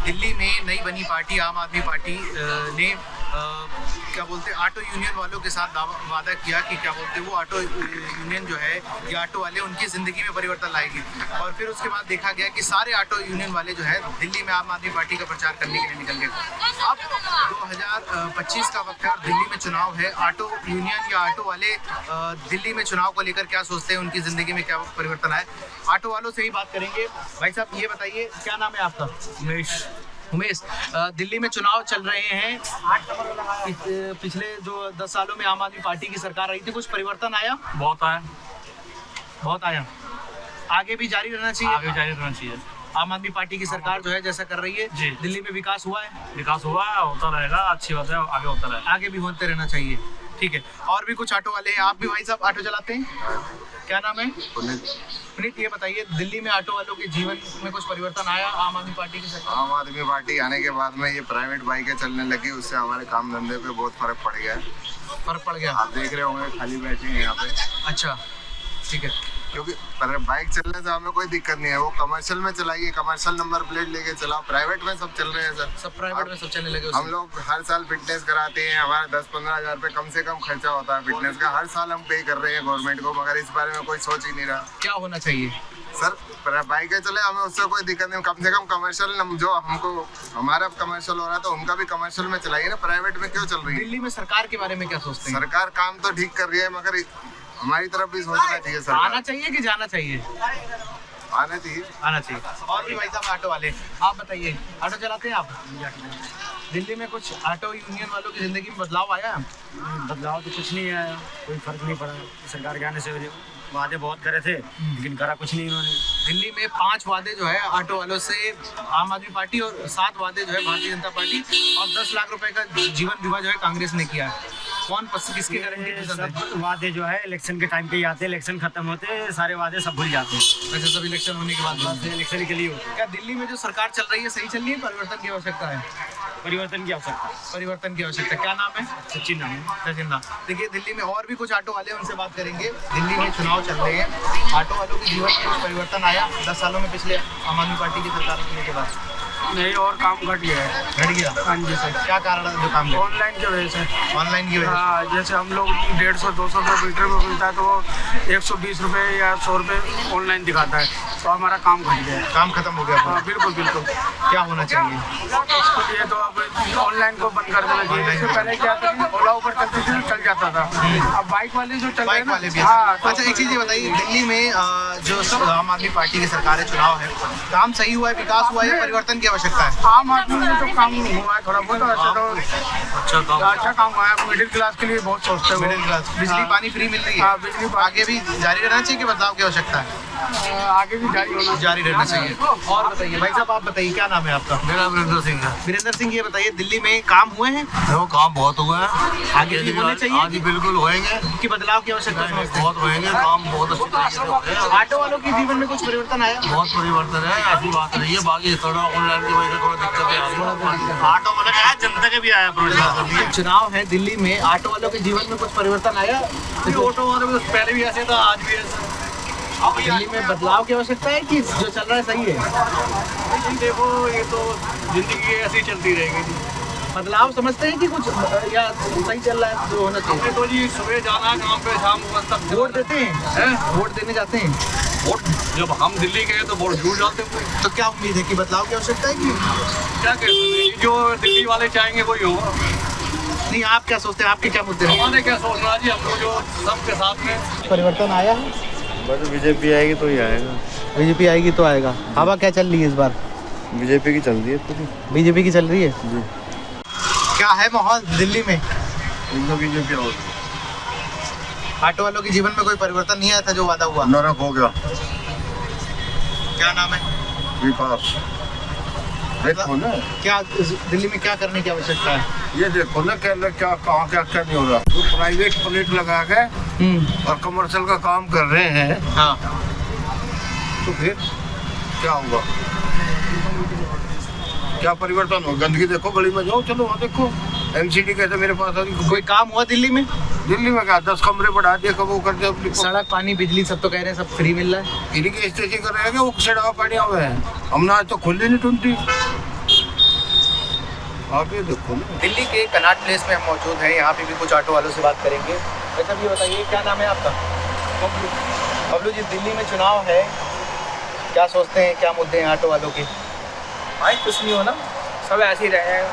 दिल्ली में नई बनी पार्टी आम आदमी पार्टी ने क्या बोलते हैं ऑटो यूनियन वालों के साथ वादा किया कि क्या बोलते हैं वो ऑटो यूनियन जो है ये ऑटो वाले उनकी ज़िंदगी में परिवर्तन लाएगी। और फिर उसके बाद देखा गया कि सारे ऑटो यूनियन वाले जो है दिल्ली में आम आदमी पार्टी का प्रचार करने के लिए निकल गए। अब 2025 का वक्त है और दिल्ली में चुनाव है। ऑटो यूनियन या ऑटो वाले दिल्ली में चुनाव को लेकर क्या सोचते हैं, उनकी ज़िंदगी में क्या परिवर्तन आए, ऑटो वालों से ही बात करेंगे। भाई साहब ये बताइए, क्या नाम है आपका? उमेश। दिल्ली में चुनाव चल रहे हैं। पिछले जो 10 सालों में आम आदमी पार्टी की सरकार रही थी, कुछ परिवर्तन आया? बहुत आया। आगे भी जारी रहना चाहिए। आम आदमी पार्टी की सरकार जो है जैसा कर रही है जी। दिल्ली में विकास हुआ है, होता रहेगा, अच्छी बात है, आगे होता रहेगा, आगे भी होते रहना चाहिए। ठीक है। और भी कुछ ऑटो वाले हैं, आप भी भाई साहब ऑटो चलाते हैं, क्या नाम है? पुनीत। ये बताइए दिल्ली में ऑटो वालों के जीवन में कुछ परिवर्तन आया आम आदमी पार्टी की सरकार? आम आदमी पार्टी आने के बाद में ये प्राइवेट बाइकें चलने लगी, उससे हमारे काम धंधे पे बहुत फर्क पड़ गया है। आप देख रहे होंगे खाली बैठे हैं यहाँ पे। अच्छा, ठीक है। क्योंकि बाइक चलने से हमें कोई दिक्कत नहीं है, वो कमर्शियल में चलाइए, कमर्शियल नंबर प्लेट लेके चलाओ। प्राइवेट में सब चल रहे हैं सर, सब प्राइवेट में सब चलने लगे। हम लोग हर साल फिटनेस कराते हैं, हमारा 10-15 हज़ार रुपये कम से कम खर्चा होता है फिटनेस का, हर साल हम पे कर रहे हैं गवर्नमेंट को, मगर इस बारे में कोई सोच ही नहीं रहा। क्या होना चाहिए सर? बाइकें चले, हमें उससे कोई दिक्कत नहीं, कम से कम कमर्शियल जो हमको हमारा कमर्शियल हो रहा है तो उनका भी कमर्शियल में चलाइए ना, प्राइवेट में क्यों चल रही है? दिल्ली में सरकार के बारे में क्या सोचते हैं? सरकार काम तो ठीक कर रही है, मगर हमारी तरफ भी सोचना चाहिए। सर आना चाहिए कि जाना चाहिए? आना चाहिए। और भी भाई साहब ऑटो वाले, आप बताइए, ऑटो चलाते हैं आप? दिल्ली में कुछ ऑटो यूनियन वालों की जिंदगी में बदलाव आया? बदलाव तो कुछ नहीं आया, कोई फर्क नहीं पड़ा। सरकार के आने से वादे बहुत करे थे लेकिन करा कुछ नहीं इन्होंने। दिल्ली में 5 वादे जो है ऑटो वालों से आम आदमी पार्टी और 7 वादे जो है भारतीय जनता पार्टी और 10 लाख रुपए का जीवन बीमा जो है कांग्रेस ने किया है। कौन किसकी गारंटी पसंद है? सब वादे जो है इलेक्शन के टाइम पे ही आते हैं, इलेक्शन खत्म होते सारे वादे सब भूल जाते हैं। वैसे सब इलेक्शन होने के बाद इलेक्शन के लिए क्या दिल्ली में जो सरकार चल रही है सही चल रही है? परिवर्तन की आवश्यकता है। परिवर्तन की आवश्यकता। क्या नाम है? सचिन नाम है। सचिन नाम। देखिए दिल्ली में और भी कुछ ऑटो वाले हैं, उनसे बात करेंगे। दिल्ली में चुनाव चल रहे हैं, ऑटो वालों के जीवन में कुछ परिवर्तन आया 10 सालों में पिछले आम आदमी पार्टी की सरकार बनने के बाद? नहीं, और काम घट गया है। हाँ जी सर। क्या कारण है जो काम घटा? ऑनलाइन की वजह से। ऑनलाइन की वजह से? हाँ, जैसे हम लोग 150-200 रुपये मीटर में मिलता है तो वो 120 रुपये या 100 रुपये ऑनलाइन दिखाता है, तो हमारा काम घट गया है। काम खत्म हो गया? हाँ बिल्कुल। क्या होना चाहिए इसके लिए? तो अब ऑनलाइन को बंद कर देना चाहिए। जैसे पहले क्या था कि ओला ऊबर चलती थी तो चल जाता था, अब बाइक वाले जो चल रहे हैं वाले भी। हाँ, तो अच्छा एक चीज़ ये बताइए, दिल्ली में जो आम आदमी पार्टी की सरकार है, चुनाव है, काम सही हुआ है, विकास हुआ है, परिवर्तन की आवश्यकता है? आम आदमी में तो काम हुआ है थोड़ा बहुत, तो अच्छा काम हुआ है। मिडिल क्लास के लिए बहुत सोचते हैं। Middle class. बिजली पानी फ्री मिल रही है? हाँ, बिजली आगे भी जारी रहना चाहिए कि बदलाव की आवश्यकता है? आगे भी जारी रहना चाहिए। और बताइए भाई साहब, आप बताइए क्या नाम है आपका? मेरा वीरेंद्र सिंह है। वीरेंद्र सिंह, ये बताइए दिल्ली में काम हुए हैं? देखो काम बहुत हुआ है, आगे भी होने चाहिए? आगे बिल्कुल होएंगे, कि बदलाव की आवश्यकता समझते हैं? बहुत होएंगे, काम बहुत अच्छी तरीके से हो रहे हैं। ऑटो वालों के जीवन में कुछ परिवर्तन आया? बहुत परिवर्तन है, ऐसी बात नहीं है। बाकी थोड़ा ऑनलाइन की वजह से थोड़ा दिक्कतें आ रही है। ऑटो वाले का जनता के भी आया परिवर्तन। चुनाव है दिल्ली में, ऑटो वालों के जीवन में कुछ परिवर्तन आया? ऑटो वाले में पहले भी ऐसे था, आज भी ऐसा। दिल्ली में बदलाव की आवश्यकता है कि जो चल रहा है सही है? देखो ये तो जिंदगी ऐसी चलती रहेगी। बदलाव समझते हैं कि कुछ या सही चल रहा है जो होना चाहिए? तो जी सुबह जाना काम पे, शाम तक वोट देते हैं? वोट देने जाते हैं? वोट जब हम दिल्ली गए तो वोट जरूर जाते हैं। तो क्या उम्मीद है कि बदलाव की आवश्यकता है कि क्या कहते हैं, जो दिल्ली वाले चाहेंगे वही होगा। नहीं? आप क्या सोचते हैं, आपके क्या मुद्दे हैं? हमारे क्या सोचना जी, हमको जो सबके साथ में परिवर्तन आया है? बस बीजेपी आएगी तो ही आएगा। बीजेपी आएगी तो आएगा। हवा क्या चल रही है इस बार? बीजेपी की चल रही है पूरी। बीजेपी की चल रही है जी। क्या है माहौल दिल्ली में? एकदम बीजेपी आओ। ऑटो वालों के जीवन में कोई परिवर्तन नहीं आया था जो वादा हुआ? नरक हो गया। क्या नाम है? विकास। देखो ना, क्या दिल्ली में क्या करने की आवश्यकता है? ये देखो ना क्या कहाँ क्या नहीं हो रहा। जो प्राइवेट प्लेट लगा के और कमर्शियल का काम कर रहे हैं, हाँ, तो फिर क्या होगा? क्या परिवर्तन हो? गंदगी देखो, गली में जाओ, चलो वहाँ देखो। एमसीडी कहते मेरे पास कोई काम हुआ दिल्ली में? दिल्ली में क्या 10 कमरे बढ़ा दिए, कब वो कर दिया अपनी। सड़क पानी बिजली सब तो कह रहे हैं सब फ्री मिल रहा है। इन्हीं के स्टेशन कर रहे हैं, वो सड़क पानी हुए हैं। हमने आज तो खुल ही नहीं टूटी। आगे देखो ना। दिल्ली के कनाट प्लेस में हम मौजूद हैं, यहाँ पे भी कुछ ऑटो वालों से बात करेंगे। अच्छा ये बताइए क्या नाम है आपका? बबलू जी, दिल्ली में चुनाव है, क्या सोचते हैं, क्या मुद्दे हैं ऑटो वालों के? भाई कुछ नहीं हो ना, सब ऐसे ही रहेगा,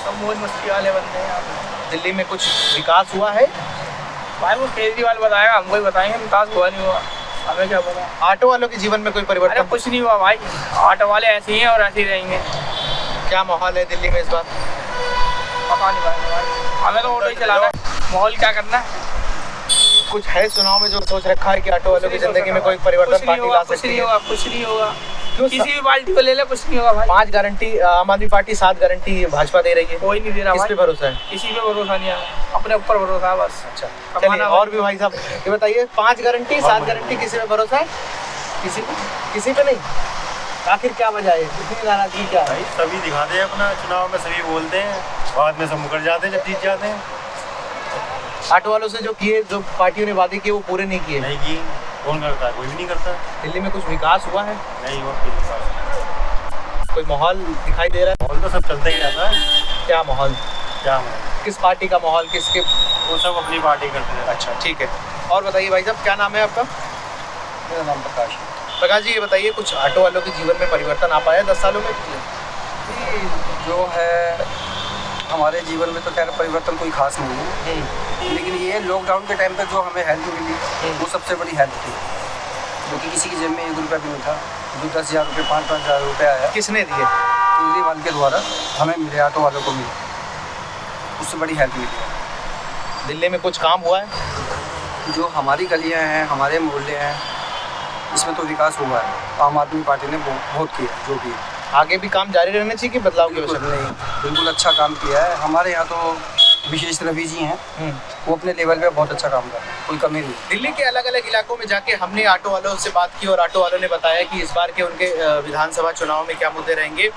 सब मौज मस्ती वाले बंदे हैं यहाँ पे। दिल्ली में कुछ विकास हुआ है? भाई वो केजरीवाल बताएगा, हमको ही बताएंगे, विकास हुआ नहीं हुआ, हमें क्या पता। ऑटो वालों के जीवन में कोई अरे परिवर्तन? कुछ नहीं हुआ भाई, ऑटो वाले ऐसे ही हैं और ऐसे ही रहेंगे। क्या माहौल है दिल्ली में इस बार? पता नहीं भाई, हमें तो ऑटो ही चलाना है, माहौल क्या करना है। कुछ है चुनाव में जो सोच रखा है कि ऑटो वालों की जिंदगी में कोई परिवर्तन पार्टी ला कुछ सकती नहीं है? होगा, कुछ नहीं होगा, क्यों? किसी भी पार्टी को ले ले, कुछ नहीं होगा भाई। 5 गारंटी आम आदमी पार्टी, 7 गारंटी भाजपा दे रही है, कोई नहीं दे रहा किस भाई, पे भरोसा है? किसी पे भरोसा नहीं है, अपने ऊपर भरोसा है बस। अच्छा कमाना चलिए, भाई। और भी भाई साहब ये बताइए, 5 गारंटी 7 गारंटी किसी पे भरोसा है? किसी पे नहीं? आखिर क्या वजह है, इतनी नाराजगी क्या है? भाई सभी दिखाते हैं अपना, चुनाव में सभी बोलते हैं, बाद में सब मुकर जाते हैं जब जीत जाते हैं। ऑटो वालों से जो किए, जो पार्टियों ने वादे किए वो पूरे नहीं किए। नहीं की, कौन करता है? कोई भी नहीं करता। दिल्ली में कुछ विकास हुआ है? नहीं हुआ कोई विकास। कोई माहौल दिखाई दे रहा माहौल तो सब चलता ही रहता है। है? क्या माहौल? क्या माहौल? किस पार्टी का माहौल, किसके? वो सब अपनी पार्टी करते रहते हैं। अच्छा ठीक है। और बताइए भाई साहब, क्या नाम है आपका? मेरा नाम प्रकाश है। प्रकाश जी ये बताइए, कुछ ऑटो वालों के जीवन में परिवर्तन आ पाया 10 सालों में? जो है हमारे जीवन में तो खैर परिवर्तन कोई खास नहीं है, लेकिन ये लॉकडाउन के टाइम पे जो हमें हेल्प मिली वो सबसे बड़ी हेल्प थी, क्योंकि किसी की जेब में 1 रुपया भी नहीं था। जो 10,000 रुपये 5-5 हज़ार रुपये आया किसने दिए? केजरीवाल के द्वारा हमें मिले, ऑटो वालों को मिले, उससे बड़ी हेल्प मिली है। दिल्ली में कुछ काम हुआ है? जो हमारी गलियाँ हैं, हमारे मोहल्ले हैं, इसमें तो विकास हुआ है। आम आदमी पार्टी ने बहुत किया, जो भी है। आगे भी काम जारी रहना चाहिए कि बदलाव की बिल्कुल आवश्यकता नहीं, बिल्कुल अच्छा काम किया है। हमारे यहाँ तो विशेष रवि जी हैं, है? वो अपने लेवल पे बहुत अच्छा काम कर रहे हैं, कोई कमी नहीं। दिल्ली के अलग अलग इलाकों में जाके हमने ऑटो वालों से बात की और ऑटो वालों ने बताया कि इस बार के उनके विधानसभा चुनाव में क्या मुद्दे रहेंगे।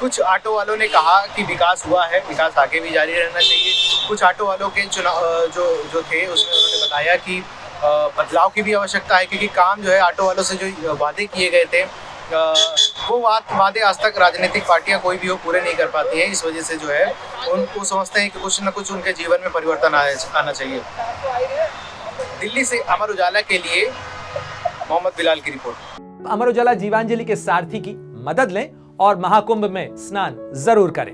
कुछ ऑटो वालों ने कहा कि विकास हुआ है, विकास आगे भी जारी रहना चाहिए। कुछ ऑटो वालों के चुनाव जो थे उसमें उन्होंने बताया कि बदलाव की भी आवश्यकता है, क्योंकि काम जो है ऑटो वालों से जो वादे किए गए थे वो वादे आज तक राजनीतिक पार्टियां कोई भी हो पूरे नहीं कर पाती हैं। इस वजह से जो है उनको समझते हैं कि कुछ न कुछ उनके जीवन में परिवर्तन आना चाहिए। दिल्ली से अमर उजाला के लिए मोहम्मद बिलाल की रिपोर्ट। अमर उजाला जीवांजलि के सारथी की मदद लें और महाकुंभ में स्नान जरूर करें।